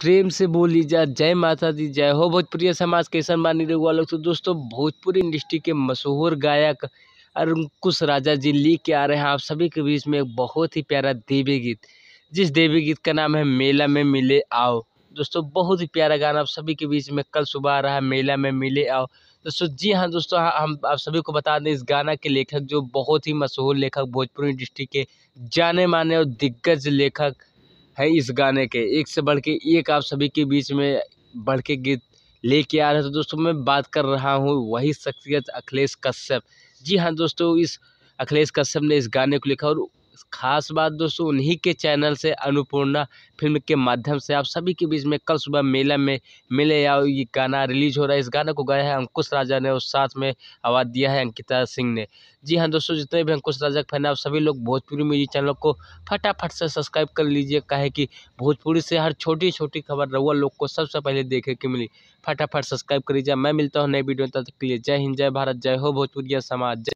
प्रेम से बोली जा जय माता दी, जय हो भोजपुरी समाज के सम्मानी रघुआ लोग। तो दोस्तों, भोजपुरी इंडस्ट्री के मशहूर गायक अंकुश राजा जी लेके आ रहे हैं आप सभी के बीच में एक बहुत ही प्यारा देवी गीत, जिस देवी गीत का नाम है मेला में मिले आओ। दोस्तों, बहुत ही प्यारा गाना आप सभी के बीच में कल सुबह आ रहा है, मेला में मिले आओ। दोस्तों जी हाँ दोस्तों, हम आप सभी को बता दें, इस गाना के लेखक जो बहुत ही मशहूर लेखक, भोजपुरी इंडस्ट्री के जाने माने और दिग्गज लेखक है। इस गाने के एक से बढ़ के एक आप सभी के बीच में बढ़ के गीत लेके आ रहे हैं। तो दोस्तों, मैं बात कर रहा हूँ वही शख्सियत अखिलेश कश्यप। जी हाँ दोस्तों, इस अखिलेश कश्यप ने इस गाने को लिखा, और खास बात दोस्तों, उन्हीं के चैनल से अन्नपूर्णा फिल्म के माध्यम से आप सभी के बीच में कल सुबह मेला में मिले आओ ये गाना रिलीज हो रहा है। इस गाने को गाया है अंकुश राजा ने और साथ में आवाज़ दिया है अंकिता सिंह ने। जी हाँ दोस्तों, जितने भी अंकुश राजा के फैन हैं, आप सभी लोग भोजपुरी म्यूजिक चैनल को फटाफट से सब्सक्राइब कर लीजिए। काहे कि भोजपुरी से हर छोटी छोटी खबर रउआ लोग को सबसे पहले देखे के मिली। फटाफट सब्सक्राइब कर लीजिए। मैं मिलता हूँ नई वीडियो में, तब तक के लिए जय हिंद, जय भारत, जय हो भोजपुरिया समाज।